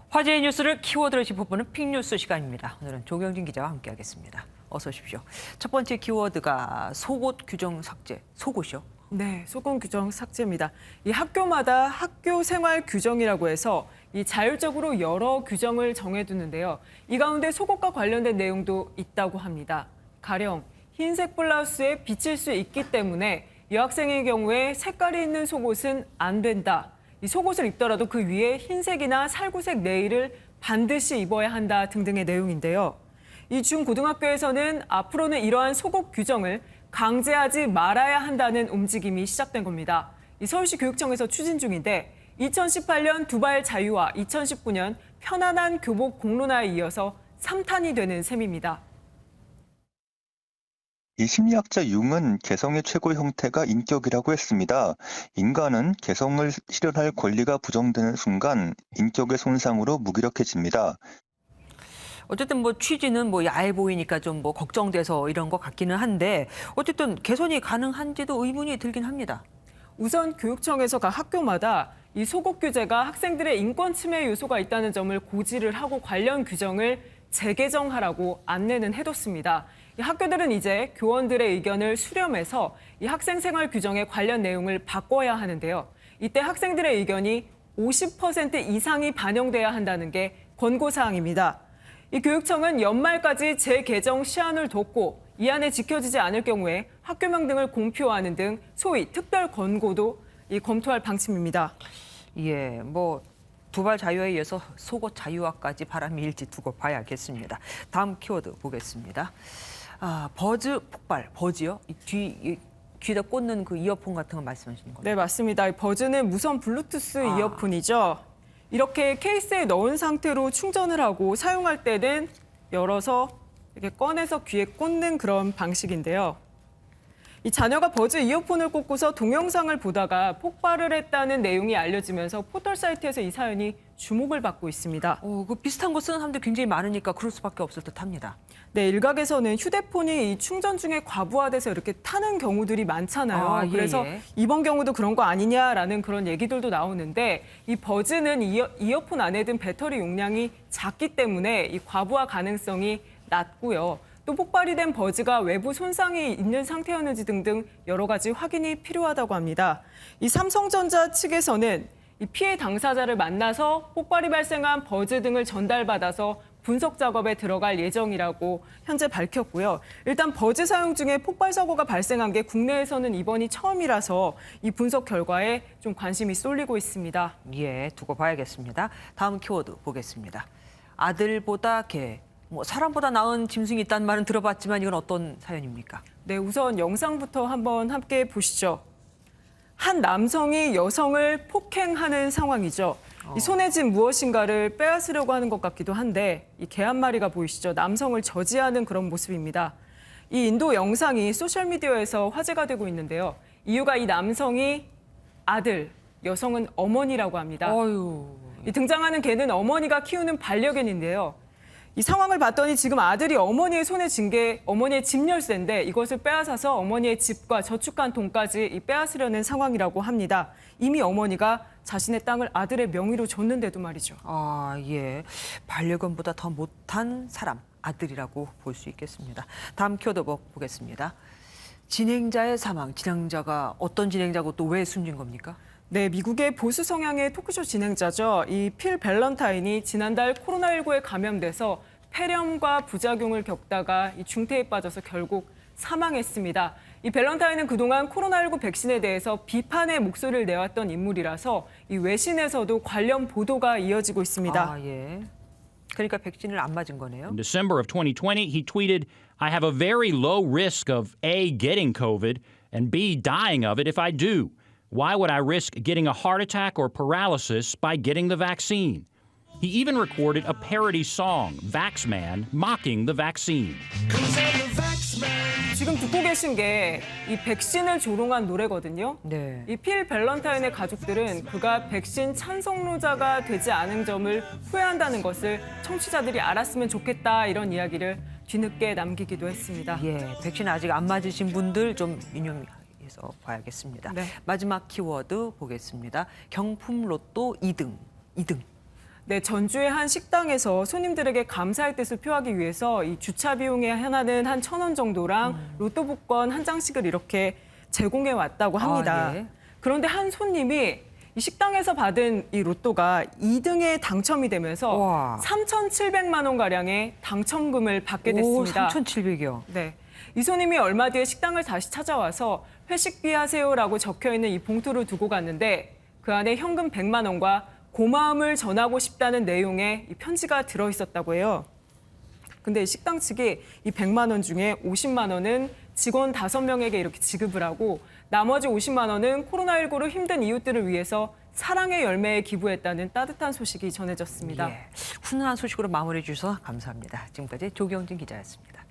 화제의 뉴스를 키워드로 짚어보는 픽뉴스 시간입니다. 오늘은 조경진 기자와 함께하겠습니다. 어서 오십시오. 첫 번째 키워드가 속옷 규정 삭제. 속옷이요? 네, 속옷 규정 삭제입니다. 이 학교마다 학교 생활 규정이라고 해서 이 자율적으로 여러 규정을 정해두는데요. 이 가운데 속옷과 관련된 내용도 있다고 합니다. 가령 흰색 블라우스에 비칠 수 있기 때문에 여학생의 경우에 색깔이 있는 속옷은 안 된다. 이 속옷을 입더라도 그 위에 흰색이나 살구색 네일을 반드시 입어야 한다 등등의 내용인데요. 이 중고등학교에서는 앞으로는 이러한 속옷 규정을 강제하지 말아야 한다는 움직임이 시작된 겁니다. 이 서울시 교육청에서 추진 중인데 2018년 두발 자유화, 2019년 편안한 교복 공론화에 이어서 3탄이 되는 셈입니다. 이 심리학자 융은 개성의 최고 형태가 인격이라고 했습니다. 인간은 개성을 실현할 권리가 부정되는 순간 인격의 손상으로 무기력해집니다. 어쨌든 취지는 야해 보이니까 좀 걱정돼서 이런 것 같기는 한데 어쨌든 개선이 가능한지도 의문이 들긴 합니다. 우선 교육청에서 각 학교마다 이 속옷 규제가 학생들의 인권 침해 요소가 있다는 점을 고지를 하고 관련 규정을 재개정하라고 안내는 해뒀습니다. 이 학교들은 이제 교원들의 의견을 수렴해서 이 학생 생활 규정의 관련 내용을 바꿔야 하는데요. 이때 학생들의 의견이 50% 이상이 반영돼야 한다는 게 권고사항입니다. 이 교육청은 연말까지 재개정 시한을 뒀고 이 안에 지켜지지 않을 경우에 학교명 등을 공표하는 등 소위 특별 권고도 검토할 방침입니다. 예, 두발 자유에 이어서 속옷 자유화까지 바람이 일지 두고 봐야겠습니다. 다음 키워드 보겠습니다. 버즈 폭발, 버즈요? 귀에다 꽂는 그 이어폰 같은 거 말씀하시는 거예요? 네, 맞습니다. 버즈는 무선 블루투스 이어폰이죠. 이렇게 케이스에 넣은 상태로 충전을 하고 사용할 때는 열어서 이렇게 꺼내서 귀에 꽂는 그런 방식인데요. 이 자녀가 버즈 이어폰을 꽂고서 동영상을 보다가 폭발을 했다는 내용이 알려지면서 포털 사이트에서 이 사연이 주목을 받고 있습니다. 그 비슷한 거 쓰는 사람들 굉장히 많으니까 그럴 수밖에 없을 듯합니다. 네, 일각에서는 휴대폰이 이 충전 중에 과부하돼서 이렇게 타는 경우들이 많잖아요. 예, 그래서 예. 이번 경우도 그런 거 아니냐라는 그런 얘기들도 나오는데 이 버즈는 이어폰 안에 든 배터리 용량이 작기 때문에 이 과부하 가능성이 낮고요. 또 폭발이 된 버즈가 외부 손상이 있는 상태였는지 등등 여러 가지 확인이 필요하다고 합니다. 이 삼성전자 측에서는 이 피해 당사자를 만나서 폭발이 발생한 버즈 등을 전달받아서 분석 작업에 들어갈 예정이라고 현재 밝혔고요. 일단 버즈 사용 중에 폭발 사고가 발생한 게 국내에서는 이번이 처음이라서 이 분석 결과에 좀 관심이 쏠리고 있습니다. 예, 두고 봐야겠습니다. 다음 키워드 보겠습니다. 아들보다 개, 사람보다 나은 짐승이 있다는 말은 들어봤지만 이건 어떤 사연입니까? 네, 우선 영상부터 한번 함께 보시죠. 한 남성이 여성을 폭행하는 상황이죠. 이 손에 쥔 무엇인가를 빼앗으려고 하는 것 같기도 한데 이 개 한 마리가 보이시죠? 남성을 저지하는 그런 모습입니다. 이 인도 영상이 소셜미디어에서 화제가 되고 있는데요. 이유가 이 남성이 아들, 여성은 어머니라고 합니다. 이 등장하는 개는 어머니가 키우는 반려견인데요. 이 상황을 봤더니 지금 아들이 어머니의 손에 쥔 게 어머니의 집 열쇠인데 이것을 빼앗아서 어머니의 집과 저축한 돈까지 빼앗으려는 상황이라고 합니다. 이미 어머니가 자신의 땅을 아들의 명의로 줬는데도 말이죠. 예. 반려견보다 더 못한 사람, 아들이라고 볼 수 있겠습니다. 다음 키워드 보겠습니다. 진행자의 사망, 진행자가 어떤 진행자고 또 왜 숨진 겁니까? 네, 미국의 보수 성향의 토크쇼 진행자죠. 이 필 밸런타인이 지난달 코로나19에 감염돼서 폐렴과 부작용을 겪다가 이 중태에 빠져서 결국 사망했습니다. 이 밸런타인은 그동안 코로나19 백신에 대해서 비판의 목소리를 내왔던 인물이라서 이 외신에서도 관련 보도가 이어지고 있습니다. 예. 그러니까 백신을 안 맞은 거네요. In December of 2020, he tweeted, I have a very low risk of A, getting COVID, and B, dying of it if I do. Why would I risk getting a heart attack or paralysis by getting the vaccine? He even recorded a parody song, Vaxman, mocking the vaccine. 지금 듣고 계신 게 이 백신을 조롱한 노래거든요. 네. 이 필 밸런타인의 가족들은 그가 백신 찬성로자가 되지 않은 점을 후회한다는 것을 청취자들이 알았으면 좋겠다 이런 이야기를 뒤늦게 남기기도 했습니다. 예, 백신 아직 안 맞으신 분들 좀 유념해서 봐야겠습니다. 네. 마지막 키워드 보겠습니다. 경품 로또 2등. 네, 전주의 한 식당에서 손님들에게 감사의 뜻을 표하기 위해서 이 주차 비용에 하나는 한 1,000원 정도랑 로또 복권 한 장씩을 이렇게 제공해 왔다고 합니다. 예. 그런데 한 손님이 이 식당에서 받은 이 로또가 2등에 당첨이 되면서 와. 3,700만 원 가량의 당첨금을 받게 오, 됐습니다. 3,700이요. 네. 이 손님이 얼마 뒤에 식당을 다시 찾아와서 회식비 하세요라고 적혀 있는 이 봉투를 두고 갔는데 그 안에 현금 100만 원과 고마움을 전하고 싶다는 내용의 이 편지가 들어 있었다고 해요. 근데 식당 측이 이 100만 원 중에 50만 원은 직원 5명에게 이렇게 지급을 하고 나머지 50만 원은 코로나19로 힘든 이웃들을 위해서 사랑의 열매에 기부했다는 따뜻한 소식이 전해졌습니다. 예. 훈훈한 소식으로 마무리해 주셔서 감사합니다. 지금까지 조경진 기자였습니다.